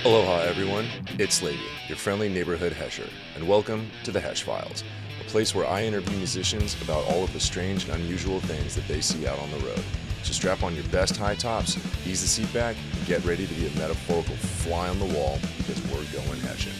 Aloha, everyone. It's Lady, your friendly neighborhood Hesher, and welcome to the Hesh Files, a place where I interview musicians about all of the strange and unusual things that they see out on the road. So strap on your best high tops, ease the seat back, and get ready to be a metaphorical fly on the wall because we're going Heshin'.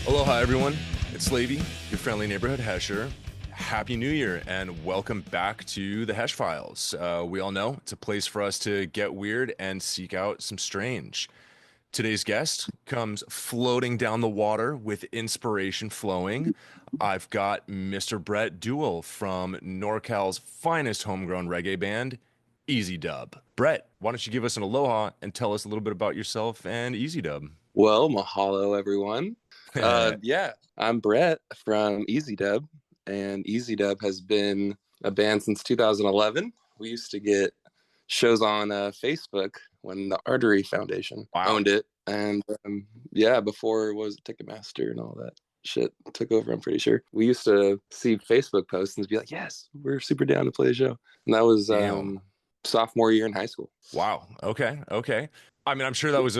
Aloha, everyone. It's Lady, your friendly neighborhood Hesher. Happy New Year and welcome back to the Hesh Files. We all know it's a place for us to get weird and seek out some strange. Today's guest comes floating down the water with inspiration flowing. I've got Mr. Brett Duewel from NorCal's finest homegrown reggae band, Eazy Dub. Brett, why don't you give us an aloha and tell us a little bit about yourself and Eazy Dub? Well, mahalo, everyone. I'm Brett from Eazy Dub, and Eazy Dub has been a band since 2011. We used to get shows on Facebook when the Artery Foundation owned it, and before it was Ticketmaster and all that shit took over, I'm pretty sure. We used to see Facebook posts and be like, yes, we're super down to play a show. And that was sophomore year in high school. Wow. Okay. I mean, I'm sure that was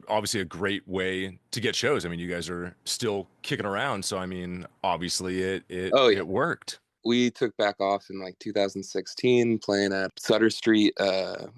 obviously a great way to get shows. I mean, you guys are still kicking around, so I mean, obviously it worked. We took back off in like 2016 playing at Sutter Street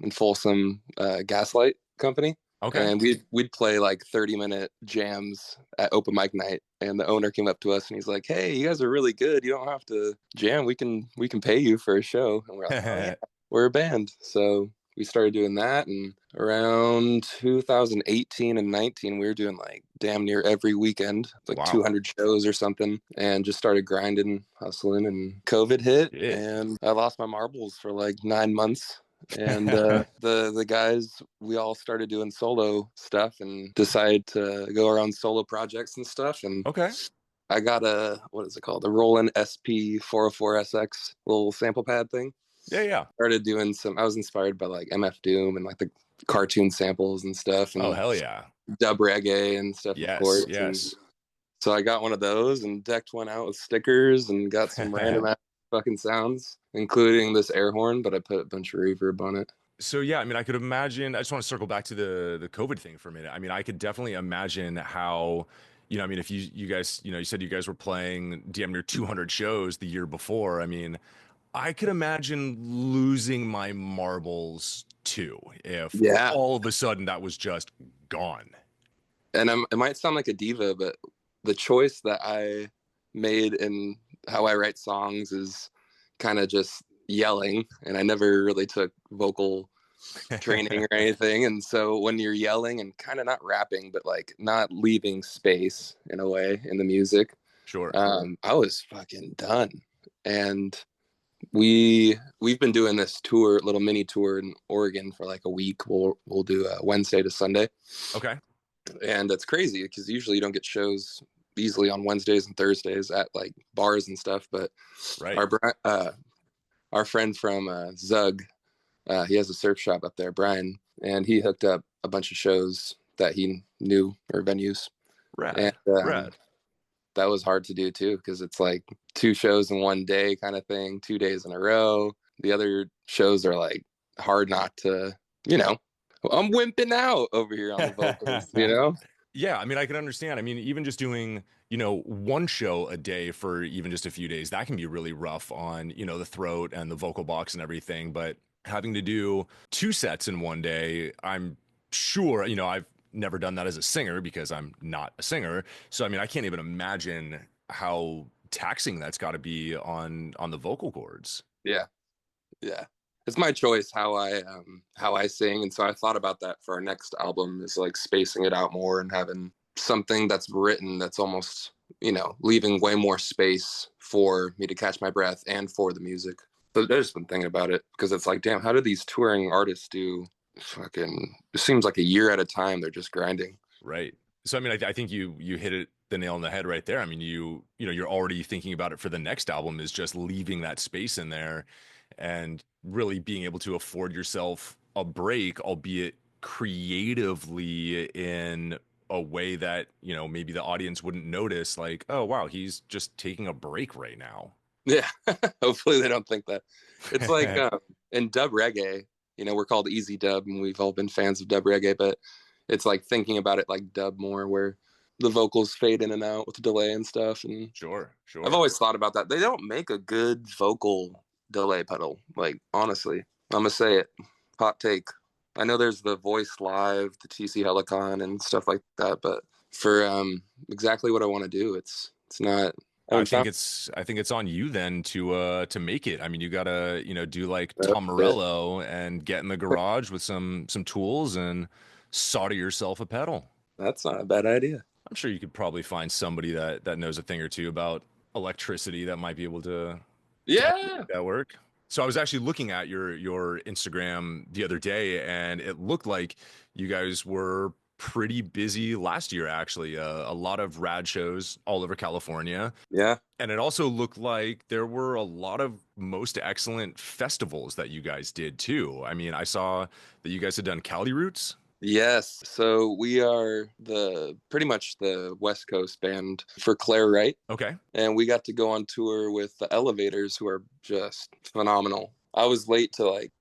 in Folsom Gaslight Company. Okay. And we'd play like 30-minute jams at open mic night, and the owner came up to us and he's like, "Hey, you guys are really good. You don't have to jam. We can pay you for a show." And we're like, "Oh yeah, we're a band." So we started doing that, and around 2018 and 19, we were doing like damn near every weekend, like 200 shows or something, and just started grinding, hustling, and COVID hit, and I lost my marbles for like 9 months. And the guys, we all started doing solo stuff and decided to go around solo projects and stuff. And I got what is it called? The Roland SP 404SX little sample pad thing. Yeah. Started doing I was inspired by like MF Doom and like the cartoon samples and stuff. And oh, hell yeah. Dub reggae and stuff, of course. Yes. And so I got one of those and decked one out with stickers and got some random fucking sounds, including this air horn, but I put a bunch of reverb on it. So yeah, I mean, I could imagine. I just want to circle back to the COVID thing for a minute. I mean, I could definitely imagine how, I mean, if you guys, you said you guys were playing damn near 200 shows the year before. I mean, I could imagine losing my marbles too if all of a sudden that was just gone. And it might sound like a diva, but the choice that I made in how I write songs is kind of just yelling, and I never really took vocal training or anything. And so when you're yelling and kind of not rapping, but like not leaving space in a way in the music, I was fucking done. And we've been doing this tour, little mini tour in Oregon for like a week. We'll do Wednesday to Sunday. Okay. And it's crazy because usually you don't get shows easily on Wednesdays and Thursdays at like bars and stuff. But our friend from Zug, he has a surf shop up there, Brian, and he hooked up a bunch of shows that he knew, or venues. Rad. That was hard to do too, because it's like 2 shows in one day kind of thing, 2 days in a row. The other shows are like hard not to, I'm wimping out over here on the vocals, Yeah, I mean, I can understand. I mean, even just doing, one show a day for even just a few days, that can be really rough on, the throat and the vocal box and everything. But having to do 2 sets in one day, I'm sure, I've never done that as a singer because I'm not a singer. So, I mean, I can't even imagine how taxing that's got to be on the vocal cords. Yeah. It's my choice how I sing, and so I thought about that for our next album, is like spacing it out more and having something that's written that's almost, leaving way more space for me to catch my breath and for the music. But I've just been thinking about it because it's like, damn, how do these touring artists do fucking, it seems like a year at a time they're just grinding. Right. So I mean, I think you hit the nail on the head right there. I mean, you're already thinking about it for the next album, is just leaving that space in there and really being able to afford yourself a break, albeit creatively in a way that, maybe the audience wouldn't notice, like, oh wow, he's just taking a break right now. Yeah. Hopefully they don't think that. It's like in dub reggae, we're called Eazy Dub and we've all been fans of dub reggae, but it's like thinking about it like dub more where the vocals fade in and out with the delay and stuff. And Sure, I've sure. always thought about that. They don't make a good vocal delay pedal. Like, honestly, I'm going to say it. Hot take. I know there's the Voice Live, the TC Helicon and stuff like that, but for exactly what I want to do, it's not. I haven't found I think it's on you then to make it. I mean, you gotta, do like that Tom bit. Morello and get in the garage with some tools and solder yourself a pedal. That's not a bad idea. I'm sure you could probably find somebody that knows a thing or two about electricity that might be able to help you Yeah. make that work. So I was actually looking at your Instagram the other day, and it looked like you guys were pretty busy last year, actually. A lot of rad shows all over California. Yeah. And it also looked like there were a lot of most excellent festivals that you guys did too. I mean, I saw that you guys had done Cali Roots. Yes. So we are the pretty much the West Coast band for Claire Wright. Okay. And we got to go on tour with the Elevators, who are just phenomenal. I was late to like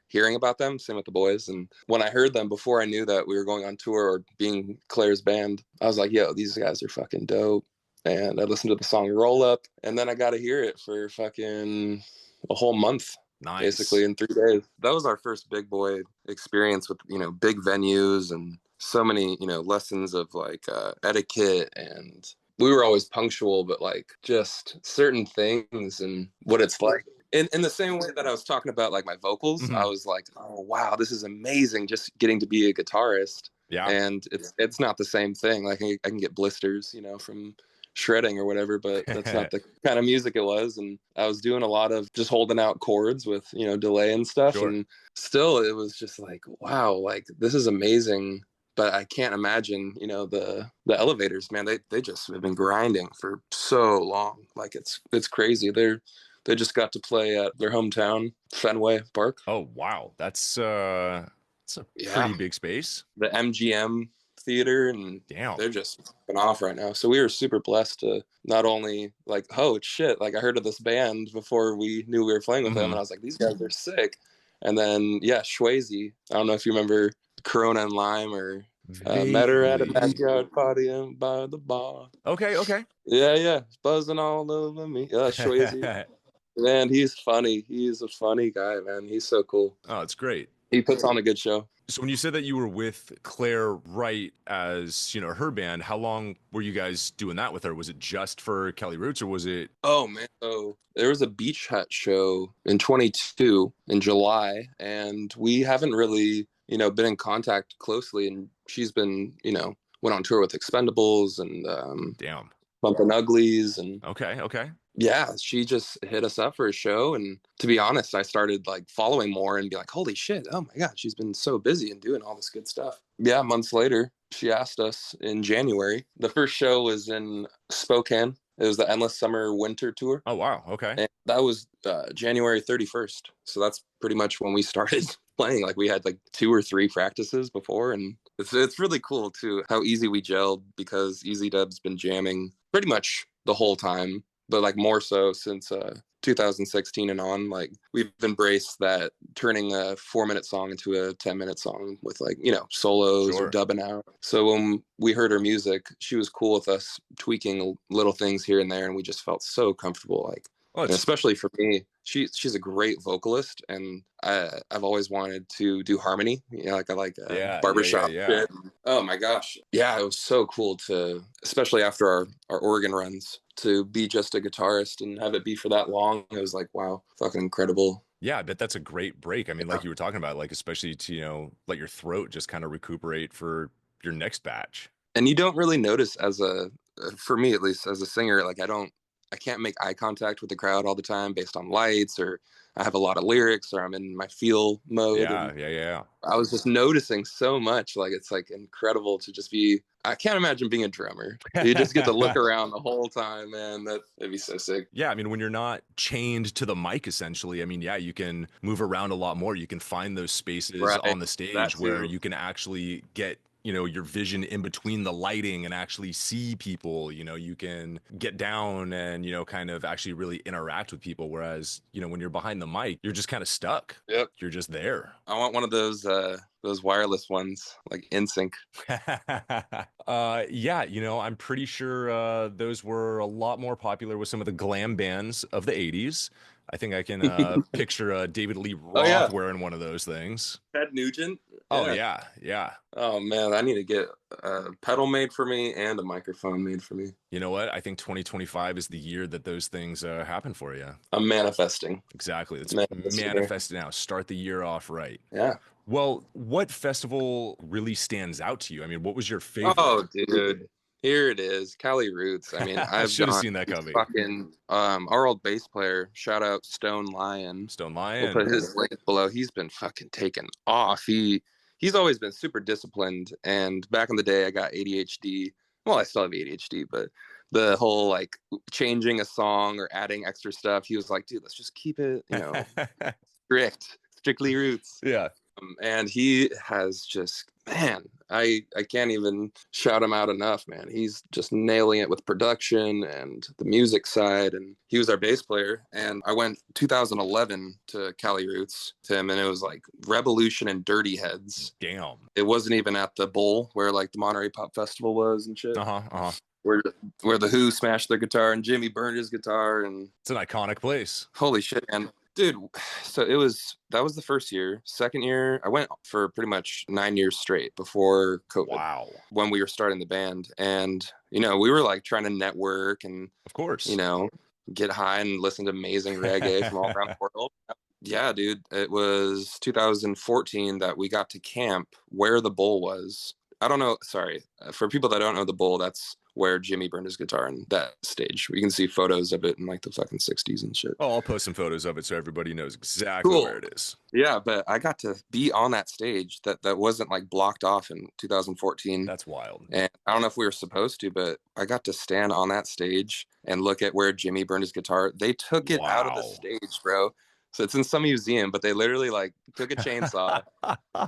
hearing about them, same with the boys. And when I heard them before I knew that we were going on tour or being Claire's band, I was like, yo, these guys are fucking dope. And I listened to the song Roll Up, and then I got to hear it for fucking a whole month, basically Nice. in 3 days. That was our first big boy experience with, big venues and so many, lessons of like etiquette, and we were always punctual, but like just certain things and what it's like. In the same way that I was talking about like my vocals, I Hmm. was like, oh wow, this is amazing just getting to be a guitarist. Yeah. And it's not the same thing. Like I can get blisters, from shredding or whatever, but that's not the kind of music it was. And I was doing a lot of just holding out chords with, delay and stuff. Sure. And still it was just like, wow, like this is amazing. But I can't imagine, the Elevators, man, they just have been grinding for so long. Like it's crazy. They just got to play at their hometown, Fenway Park. Oh wow, that's a Yeah. pretty big space. The MGM theater, and Damn. they're just been off right now. So we were super blessed to not only like, oh shit, like I heard of this band before we knew we were playing with them, and Hmm. I was like, these guys are sick. And then yeah, Swayze. I don't know if you remember Corona and Lime or met her at a Vaguely. backyard party and by the bar. Okay, okay. Yeah, yeah, buzzing all over me. Yeah, Swayze. Man, he's funny. He's a funny guy, man. He's so cool. Oh, it's great. He puts on a good show. So when you said that you were with Claire Wright as, her band, how long were you guys doing that with her? Was it just for Kelly Roots or was it? Oh man. So there was a Beach Hut show in 22 in July, and we haven't really, been in contact closely. And she's been, went on tour with Expendables and Damn. Bumpin' Uglies, and Okay, okay. yeah, she just hit us up for a show. And to be honest, I started like following more and be like, holy shit, oh my God, she's been so busy and doing all this good stuff. Yeah, months later, she asked us in January. The first show was in Spokane. It was the Endless Summer Winter Tour. Oh wow, okay. And that was January 31st. So that's pretty much when we started playing. Like we had like 2 or 3 practices before. And it's really cool too how easy we gelled, because Eazy Dub's been jamming pretty much the whole time, but like more so since 2016 and on. Like we've embraced that, turning a 4-minute song into a 10-minute song with like, solos or Sure. dubbing out. So when we heard her music, she was cool with us tweaking little things here and there, and we just felt so comfortable. Like, Well, and it's especially for me, she's a great vocalist, and I've always wanted to do harmony. Like I like yeah, yeah, yeah, barbershop yeah. shit. Oh my gosh, yeah, it was so cool to, especially after our Oregon runs, to be just a guitarist and have it be for that long. It was like, wow, fucking incredible. Yeah, I bet that's a great break. I mean, like you were talking about, like especially to, let your throat just kind of recuperate for your next batch. And you don't really notice as for me at least, as a singer, like I can't make eye contact with the crowd all the time based on lights, or I have a lot of lyrics, or I'm in my feel mode. Yeah, And yeah, yeah. I was just noticing so much. Like it's like incredible to just be. I can't imagine being a drummer. You just get to look around the whole time, man. That'd be so sick. Yeah, I mean, when you're not chained to the mic, essentially, I mean, yeah, you can move around a lot more. You can find those spaces Right. on the That stage where too. you can actually get, your vision in between the lighting and actually see people. You can get down and, kind of actually really interact with people. Whereas, when you're behind the mic, you're just kind of stuck. Yep. You're just there. I want one of those wireless ones, like NSYNC. Yeah, I'm pretty sure those were a lot more popular with some of the glam bands of the 80s. I think I can picture David Lee Oh yeah, Roth wearing one of those things. Ted Nugent. Oh Yeah. yeah, yeah. Oh man, I need to get a pedal made for me and a microphone made for me. You know what? I think 2025 is the year that those things happen for you. I'm manifesting. Exactly. Let's Manifesting manifest now. Start the year off right. Yeah. Well, what festival really stands out to you? I mean, what was your favorite? Oh, dude. Here it is, Cali Roots. I mean, I I've should have gone seen that coming. fucking our old bass player, shout out Stone Lion. Stone We'll Lion. put his link below. He's been fucking taken off. He's always been super disciplined. And back in the day, I got ADHD. Well, I still have ADHD, but the whole like changing a song or adding extra stuff, he was like, dude, let's just keep it, strictly Roots. Yeah. And he has just, man, I can't even shout him out enough, man. He's just nailing it with production and the music side. And he was our bass player. And I went 2011 to Cali Roots to him, and it was like Revolution and Dirty Heads. Damn. It wasn't even at the Bowl where like the Monterey Pop Festival was and shit. Where the Who smashed their guitar and Jimmy burned his guitar, and it's an iconic place. Holy shit, man. Dude, so that was the first year. Second year, I went for pretty much 9 years straight before COVID. Wow. When we were starting the band. And, we were like trying to network and, of course, get high and listen to amazing reggae from all around the world. Yeah, dude. It was 2014 that we got to camp where the Bowl was. I don't know. Sorry. For people that don't know the Bowl, that's where Jimmy burned his guitar in that stage. We can see photos of it in like the fucking 60s and shit. Oh, I'll post some photos of it so everybody knows exactly where it is. Yeah, but I got to be on that stage that wasn't like blocked off in 2014. That's wild. And I don't know if we were supposed to, but I got to stand on that stage and look at where Jimmy burned his guitar. They took it out of the stage, bro. So it's in some museum, but they literally like took a chainsaw,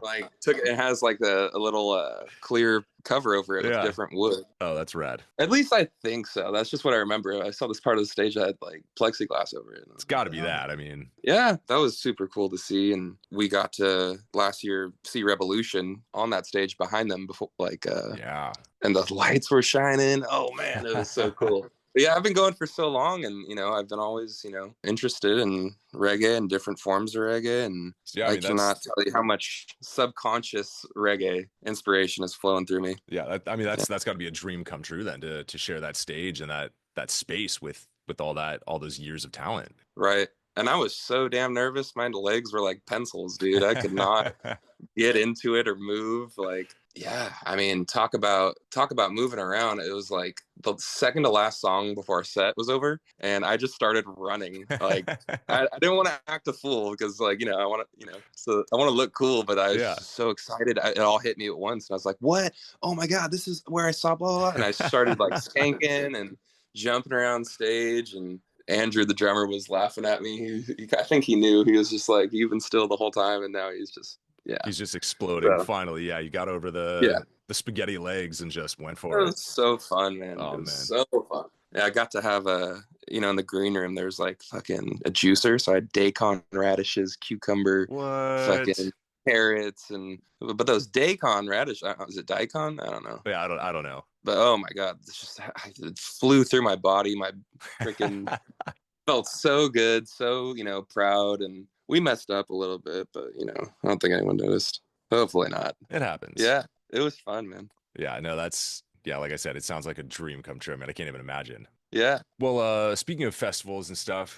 like it has like a little clear cover over it with different wood. Oh, that's rad. At least I think so. That's just what I remember. I saw this part of the stage that had like plexiglass over it. It's got to be that. I mean, yeah, that was super cool to see. And we got to last year see Revolution on that stage behind them before, like, and the lights were shining. Oh man, it was so cool. But yeah, I've been going for so long, and I've been always interested in reggae and different forms of reggae, and I cannot tell you how much subconscious reggae inspiration is flowing through me. Yeah, that's got to be a dream come true then, to share that stage and that space with all those years of talent. Right. And I was so damn nervous. My legs were like pencils, dude. I could not get into it or move. Like, yeah, I mean, talk about moving around. It was like the second to last song before our set was over, and I just started running. Like, I didn't want to act a fool because, like, I want to, I want to look cool, but I was so excited. It all hit me at once, and I was like, "What? Oh my god, this is where I saw blah blah." And I started like skanking and jumping around stage, and Andrew, the drummer, was laughing at me. I think he knew. He was just like, "You've been still the whole time," and now he's just. Yeah, he's just exploding. So, finally, you got over the spaghetti legs and just went for it. It was so fun, man. Oh, it was so fun. Yeah, I got to have in the green room, there's like fucking a juicer. So I had daikon radishes, cucumber, fucking carrots, but those daikon radish, is it daikon? I don't know. Yeah, I don't know. But oh my god, it flew through my body. My freaking felt so good, so proud. And we messed up a little bit, but I don't think anyone noticed. Hopefully not. It happens. Yeah, it was fun, man. Yeah, no, that's like I said, it sounds like a dream come true. I mean, I can't even imagine. Yeah. Well, speaking of festivals and stuff,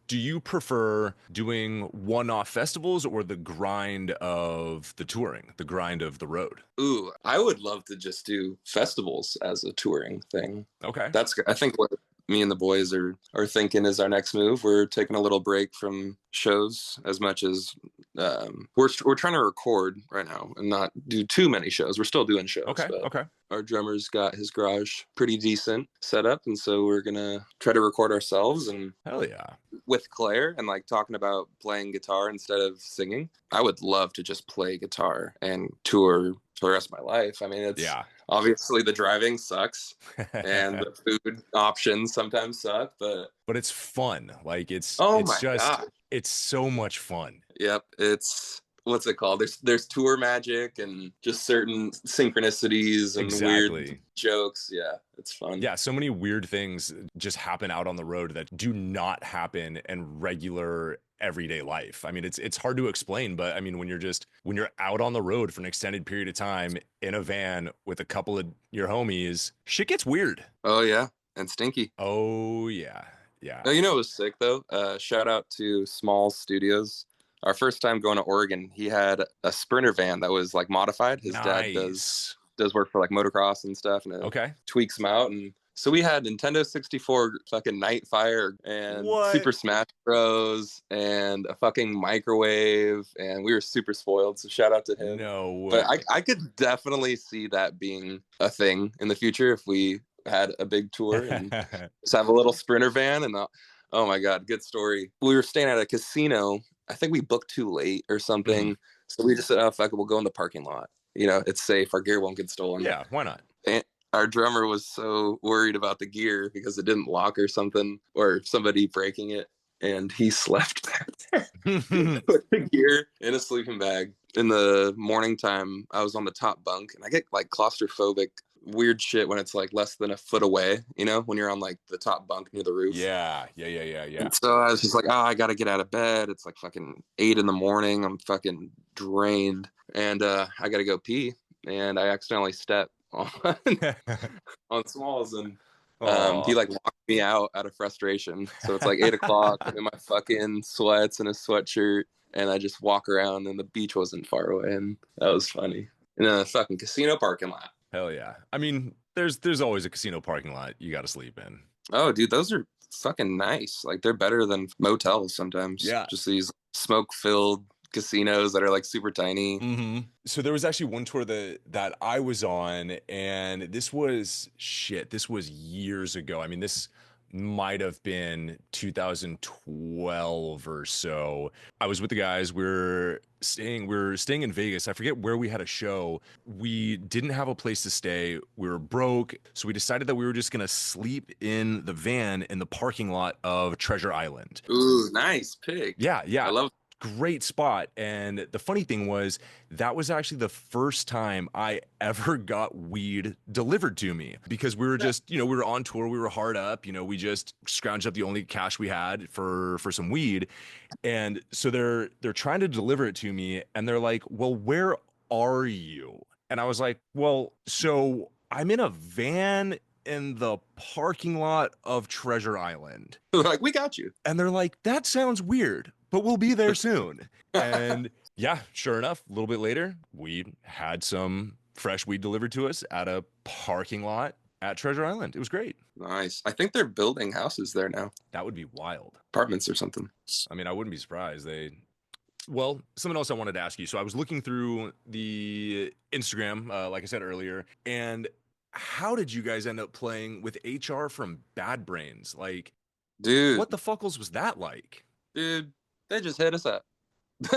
do you prefer doing one-off festivals or the grind of the touring, the grind of the road? Ooh, I would love to just do festivals as a touring thing. Okay. That's, I think, what me and the boys are thinking is our next move. We're taking a little break from shows as much as we're trying to record right now and not do too many shows. We're still doing shows. Okay. Our drummer's got his garage pretty decent set up, and so we're gonna try to record ourselves. And hell yeah, with Claire and like talking about playing guitar instead of singing. I would love to just play guitar and tour for the rest of my life. I mean, it's Yeah. obviously the driving sucks and the food options sometimes suck, but But it's fun. Like oh it's my just god. it's so much fun. Yep, it's what's it called? There's tour magic and just certain synchronicities and weird Exactly. jokes. Yeah, it's fun. Yeah, so many weird things just happen out on the road that do not happen in regular everyday life. I mean, it's hard to explain, but I mean, when you're out on the road for an extended period of time in a van with a couple of your homies, shit gets weird. Oh yeah, and Stinky. Oh yeah. Oh, Yeah. you know it was sick though. Shout out to Small Studios. Our first time going to Oregon, he had a Sprinter van that was like modified. His dad Nice. does work for like motocross and stuff, and it Okay. tweaks them out. And so we had Nintendo 64, fucking Nightfire, and What? Super Smash Bros, and a fucking microwave, and we were super spoiled. So shout out to him. No But way. I could definitely see that being a thing in the future if we had a big tour and just have a little Sprinter van. And oh my god, good story. We were staying at a casino. I think we booked too late or Mhm. something. So we just said, oh, fuck it, we'll go in the parking lot. You know, it's safe. Our gear won't get stolen. Yeah, why not? And our drummer was so worried about the gear because it didn't lock or something, or somebody breaking it. And he slept back there with the gear in a sleeping bag. In the morning time, I was on the top bunk, and I get like claustrophobic, weird shit when it's like less than a foot away, you know, when you're on like the top bunk near the roof. Yeah, yeah, yeah, yeah, yeah. And so I was just like, oh, I gotta get out of bed. It's like fucking 8 in the morning. I'm fucking drained, and I gotta go pee. And I accidentally stepped on on Smalls, and he Oh, like locked me out of frustration. So it's like 8 o'clock. I'm in my fucking sweats and a sweatshirt, and I just walk around, and the beach wasn't far away, and that was funny. In a fucking casino parking lot. hell yeah. I mean, there's always a casino parking lot you got to sleep in. Oh, dude, those are fucking nice. Like they're better than motels sometimes. Yeah. Just these smoke-filled casinos that are like super tiny. So there was actually one tour that I was on, and this was shit. This was years ago. I mean, this might have been 2012 or so. I was with the guys. We were staying in Vegas. I forget where we had a show. We didn't have a place to stay. We were broke, so we decided that we were just gonna sleep in the van in the parking lot of Treasure Island. Ooh, nice pick. Yeah, I yeah. love. Great spot. And the funny thing was, that was actually the first time I ever got weed delivered to me because we were just, we were on tour, we were hard up, we just scrounged up the only cash we had for some weed. And so they're trying to deliver it to me and they're like, "Well, where are you?" And I was like, "Well, so I'm in a van in the parking lot of Treasure Island." Like we got you. And they're like, "That sounds weird, but we'll be there soon." And yeah, sure enough, a little bit later, we had some fresh weed delivered to us at a parking lot at Treasure Island. It was great. Nice. I think they're building houses there now, That would be wild. apartments or something. I mean, I wouldn't be surprised. Well, something else I wanted to ask you. So I was looking through the Instagram, like I said earlier, and how did you guys end up playing with HR from Bad Brains? Like, Dude, what the fuckles was that like? dude, they just hit us up.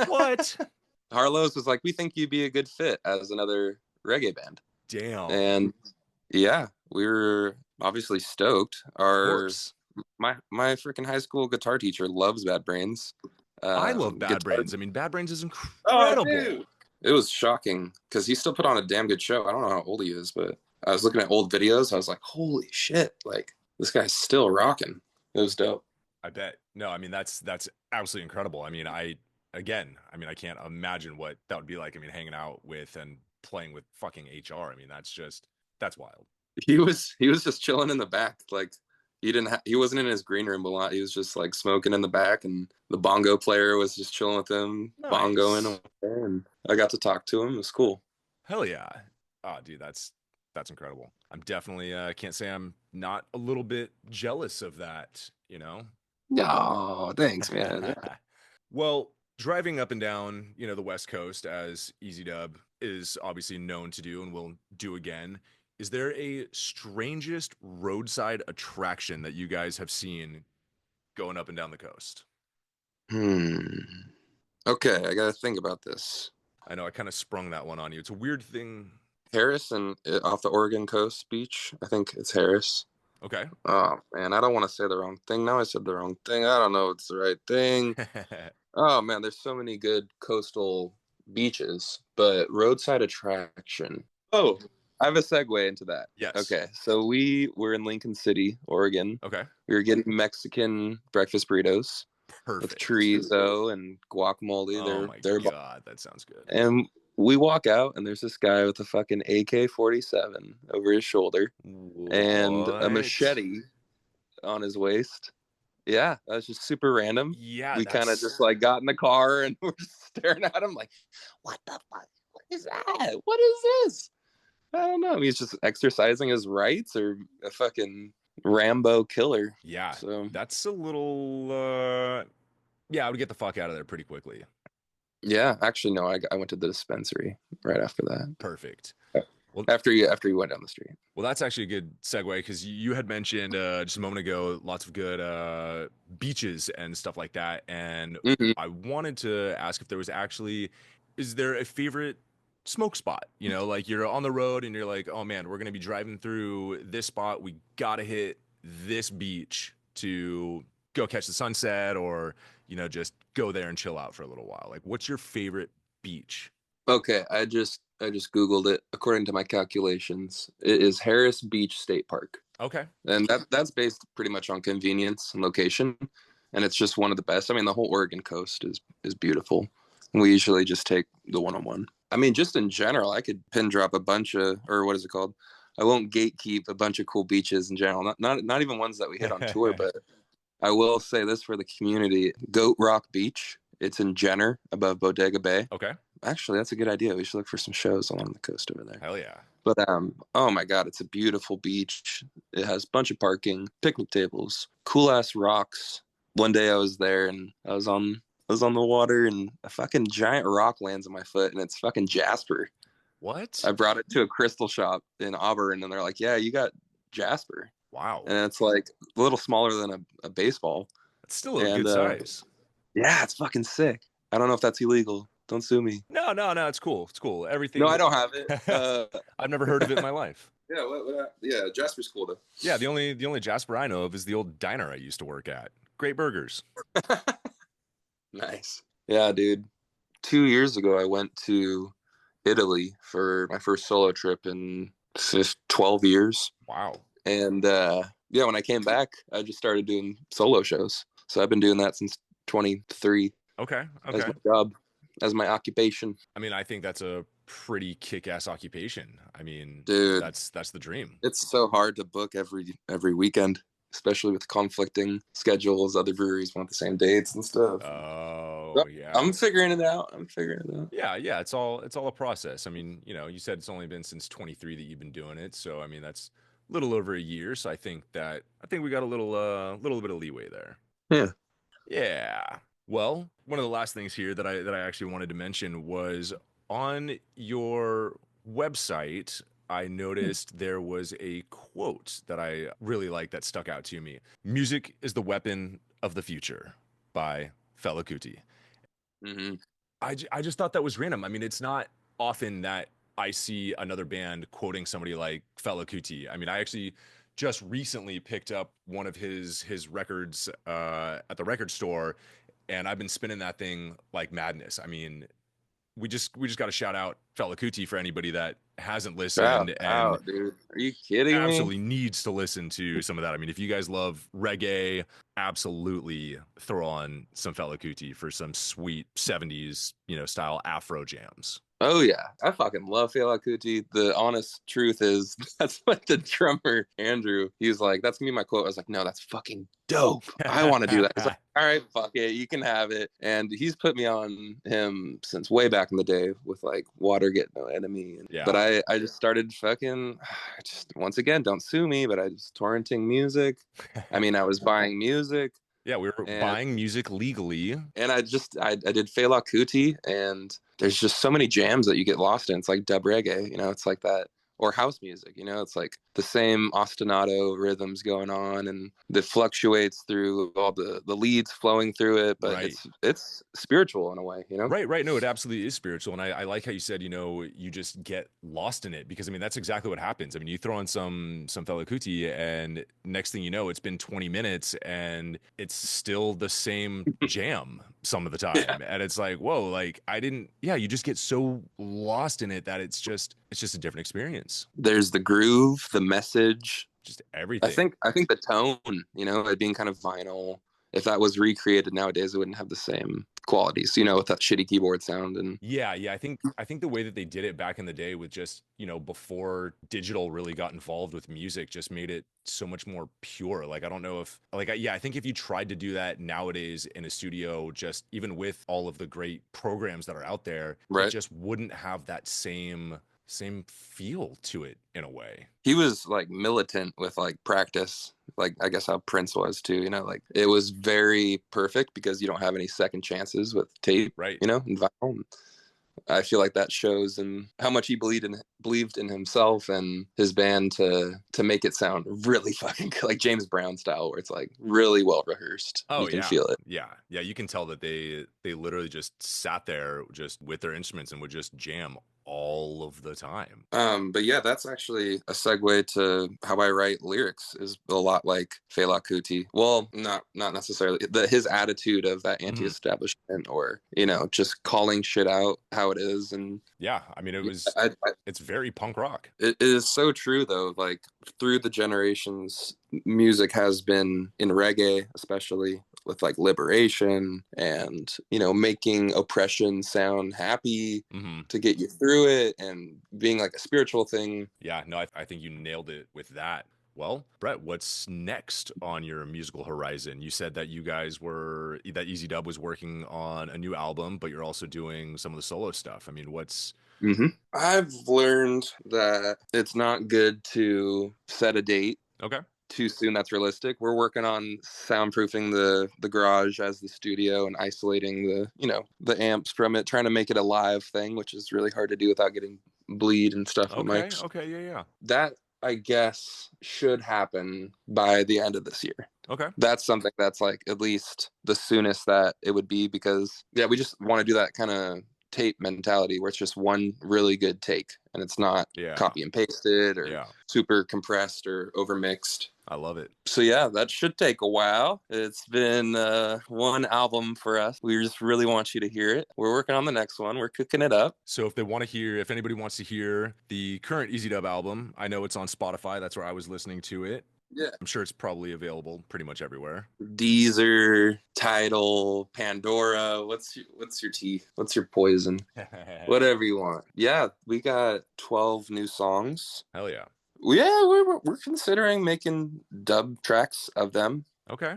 What? Harlow's was like, we think you'd be a good fit as another reggae band. Damn. And yeah, we were obviously stoked. Of Our course. my freaking high school guitar teacher loves Bad Brains. I love Bad Guitar. Brains. I mean, Bad Brains is Oh, incredible. dude. It was shocking because he still put on a damn good show. I don't know how old he is, but I was looking at old videos. I was like, holy shit! Like this guy's still rocking. It was dope. I bet. No, I mean that's absolutely incredible. I mean, I can't imagine what that would be like. I mean, hanging out with and playing with fucking HR. I mean, that's wild. He was just chilling in the back. Like he wasn't in his green room a lot. He was just like smoking in the back, and the bongo player was just chilling with him, bongoing. Nice. And I got to talk to him. It was cool. Hell yeah. Oh, dude, that's incredible. I'm definitely can't say I'm not a little bit jealous of that, you know? Oh, thanks, man. Well, driving up and down, the West Coast as Eazy Dub is obviously known to do and will do again. Is there a strangest roadside attraction that you guys have seen going up and down the coast? Hmm. Okay, I gotta think about this. I know I kind of sprung that one on you. It's a weird thing. Harris and off the Oregon coast beach. I think it's Harris. Okay. Oh man, I don't want to say the wrong thing. Now I said the wrong thing. I don't know if it's the right thing. Oh man, there's so many good coastal beaches, but roadside attraction. Oh, I have a segue into that. Yes. Okay, so we were in Lincoln City, Oregon. Okay. We were getting Mexican breakfast burritos with Perfect. chorizo and guacamole. Oh my they're God, that sounds good. and we walk out, and there's this guy with a fucking AK-47 over his shoulder and a What? machete on his waist. Yeah, that was just super random. Yeah, We kind of just like got in the car and we're just staring at him like, what the fuck? What is that? What is this? I don't know. He's just exercising his rights or a fucking Rambo killer. Yeah, So that's a little. Yeah, I would get the fuck out of there pretty quickly. yeah, actually no, I went to the dispensary right after that. Perfect. Well, after you went down the street. Well, that's actually a good segue because you had mentioned just a moment ago lots of good beaches and stuff like that, and I wanted to ask if there was actually, is there a favorite smoke spot? You know, like you're on the road and you're like, oh man, we're gonna be driving through this spot. We gotta hit this beach to go catch the sunset, or just go there and chill out for a little while. Like, what's your favorite beach? Okay, I just Googled it. According to my calculations, it is Harris Beach State Park. Okay. And that's based pretty much on convenience and location, and it's just one of the best. I mean, the whole Oregon coast is beautiful. We usually just take the one-on-one. I mean, just in general, I could pin drop a bunch of, or what is it called? I won't gatekeep a bunch of cool beaches in general. Not even ones that we hit on tour, but I will say this for the community: Goat Rock Beach. It's in Jenner, above Bodega Bay. Okay. Actually, that's a good idea. We should look for some shows along the coast over there. Hell yeah. But oh my God, it's a beautiful beach. It has a bunch of parking, picnic tables, cool ass rocks. One day I was there and I was on the water and a fucking giant rock lands on my foot and it's fucking jasper. What? I brought it to a crystal shop in Auburn and they're like, yeah, you got jasper. Wow. And it's like a little smaller than a baseball. It's still a good size. Yeah, it's fucking sick. I don't know if that's illegal. Don't sue me. No, it's cool. It's cool. Everything. No, I don't have it. I've never heard of it in my life. Yeah, yeah, Jasper's cool though. Yeah, the only Jasper I know of is the old diner I used to work at. Great burgers. Nice. Yeah, dude. 2 years ago, I went to Italy for my first solo trip in 12 years. Wow. And yeah, when I came back, I just started doing solo shows. So I've been doing that since 23. Okay. As my job, as my occupation. I mean, I think that's a pretty kick-ass occupation. I mean, dude, that's the dream. It's so hard to book every weekend, especially with conflicting schedules. Other breweries want the same dates and stuff. Oh, yeah. I'm figuring it out. Yeah. It's all a process. I mean, you said it's only been since 23 that you've been doing it. So, I mean, that's a little over a year. So I think we got a little bit of leeway there. Yeah. Yeah. Well, one of the last things here that I actually wanted to mention was on your website, I noticed there was a quote that I really liked that stuck out to me. "Music is the weapon of the future" by Fela Kuti. Mm-hmm. I just thought that was random. I mean, it's not often that I see another band quoting somebody like Fela Kuti. I mean, I actually just recently picked up one of his records at the record store, and I've been spinning that thing like madness. I mean, we just got to shout out Fela Kuti for anybody that hasn't listened dude. Are you kidding me? Absolutely needs to listen to some of that. I mean, if you guys love reggae, absolutely throw on some Fela Kuti for some sweet 70s, style Afro jams. Oh yeah, I fucking love Fela Kuti. The honest truth is, that's what the drummer Andrew, he was like, "That's gonna be my quote." I was like, "No, that's fucking dope. I want to do that." He's like, "All right, fuck it, you can have it." And he's put me on him since way back in the day with like "Watergate No Enemy." Yeah. But I just started fucking. Once again, don't sue me. But I was torrenting music. I mean, I was buying music. Yeah, we were buying music legally. And I did Fela Kuti, and there's just so many jams that you get lost in. It's like dub reggae, it's like that or house music. You know, it's like the same ostinato rhythms going on, and that fluctuates through all the leads flowing through it, but Right. it's spiritual in a way, you know? Right. No, it absolutely is spiritual. And I like how you said, you just get lost in it, because I mean, that's exactly what happens. I mean, you throw on some Fela Kuti, and next thing you know, it's been 20 minutes and it's still the same jam some of the time. Yeah. And it's like, whoa, like you just get so lost in it that it's just a different experience. There's the groove, the message. Just everything. I think the tone, you know, it being kind of vinyl, if that was recreated nowadays, it wouldn't have the same qualities, you know, with that shitty keyboard sound. And yeah, I think the way that they did it back in the day with just, before digital really got involved with music, just made it so much more pure. Like, I don't know if, like, I think if you tried to do that nowadays in a studio, just even with all of the great programs that are out there, right, it just wouldn't have that same feel to it in a way. he was like militant with like practice, like I guess how Prince was too, you know, like it was very perfect because you don't have any second chances with tape, Right. you know, and vinyl. I feel like that shows in how much he believed in himself and his band to make it sound really fucking good, like James Brown style, where it's like really well rehearsed. Oh, you can feel it. Yeah. You can tell that they literally just sat there just with their instruments and would just jam all of the time. But yeah, that's actually a segue to how I write lyrics, is a lot like Fela Kuti. Well, not necessarily. His attitude of that anti-establishment, or, you know, just calling shit out how it is. And yeah, I mean, it's very punk rock. It is so true, though. Like, through the generations, music has been, in reggae especially, with like liberation and, you know, making oppression sound happy to get you through it, and being like a spiritual thing. Yeah, no, I think you nailed it with that. Well, Brett, what's next on your musical horizon? You said that that Eazy Dub was working on a new album, but you're also doing some of the solo stuff. I mean, what's... I've learned that it's not good to set a date too soon that's realistic. We're working on soundproofing the garage as the studio and isolating the amps from it, trying to make it a live thing, which is really hard to do without getting bleed and stuff on mics. Okay, yeah. That, I guess, should happen by the end of this year. Okay. That's something that's like at least the soonest that it would be, because we just want to do that kind of tape mentality where it's just one really good take and it's not copy and pasted or super compressed or overmixed. I love it. So yeah, that should take a while. It's been one album for us. We just really want you to hear it. We're working on the next one. We're cooking it up. So if anybody wants to hear the current Eazy Dub album, I know it's on Spotify. That's where I was listening to it. Yeah, I'm sure it's probably available pretty much everywhere. Deezer, Tidal, Pandora. What's your tea? What's your poison? Whatever you want. Yeah, we got 12 new songs. Hell yeah. Yeah, we're considering making dub tracks of them. Okay.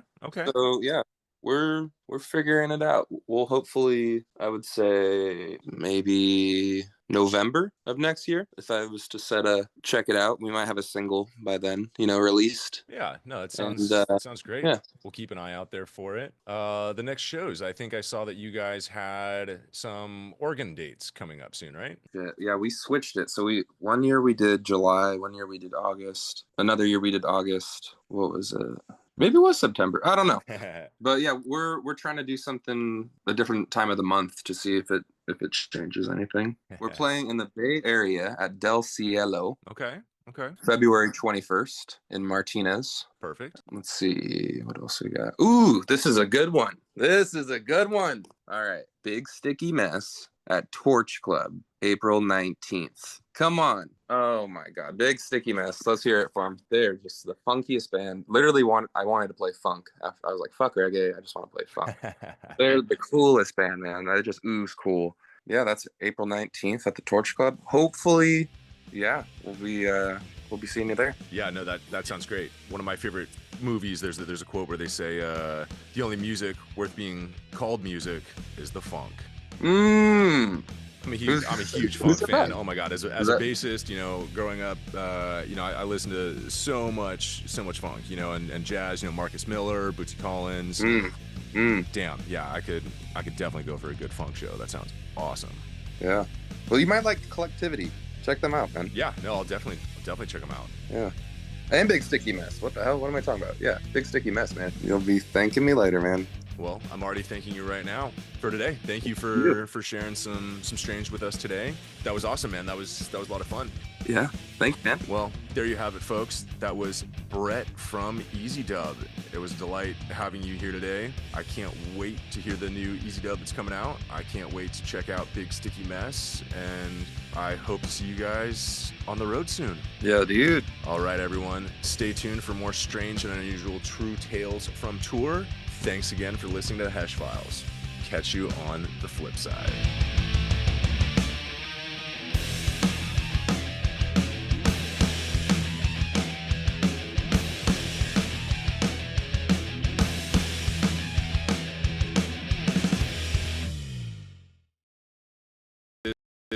So yeah, we're figuring it out. We'll hopefully, I would say, maybe November of next year. If I was to check it out, we might have a single by then, released. Yeah, no, that sounds great. Yeah. We'll keep an eye out there for it. The next shows, I think I saw that you guys had some Oregon dates coming up soon, right? Yeah, we switched it. So one year we did July, one year we did August, another year we did August. What was it? Maybe it was September. I don't know. But yeah, we're trying to do something a different time of the month to see if it changes anything. We're playing in the Bay Area at Del Cielo. Okay. February 21st in Martinez. Perfect. Let's see. What else we got? Ooh, this is a good one. All right. Big Sticky Mess at Torch Club, April 19th. Come on. Oh my God. Big Sticky Mess. Let's hear it for them. They're just the funkiest band. Literally I wanted to play funk. I was like, fuck reggae. I just want to play funk. They're the coolest band, man. They just ooze cool. Yeah, that's April 19th at the Torch Club. Hopefully, yeah, we'll be seeing you there. Yeah, no, that sounds great. One of my favorite movies, there's a quote where they say, the only music worth being called music is the funk. I'm a huge funk fan. Oh my God, as a bassist, growing up, I listened to so much funk, and jazz, Marcus Miller, Bootsy Collins. Damn, yeah, I could definitely go for a good funk show. That sounds awesome. Yeah. Well, you might like Collectivity. Check them out, man. Yeah, no, I'll definitely check them out. Yeah. And Big Sticky Mess. What the hell? What am I talking about? Yeah, Big Sticky Mess, man. You'll be thanking me later, man. Well, I'm already thanking you right now for today. Thank you for sharing some strange with us today. That was awesome, man. That was a lot of fun. Yeah, thanks, man. Well, there you have it, folks. That was Brett from Eazy Dub. It was a delight having you here today. I can't wait to hear the new Eazy Dub that's coming out. I can't wait to check out Big Sticky Mess, and I hope to see you guys on the road soon. Yeah, dude. All right, everyone. Stay tuned for more strange and unusual true tales from tour. Thanks again for listening to the Hesh Files. Catch you on the flip side.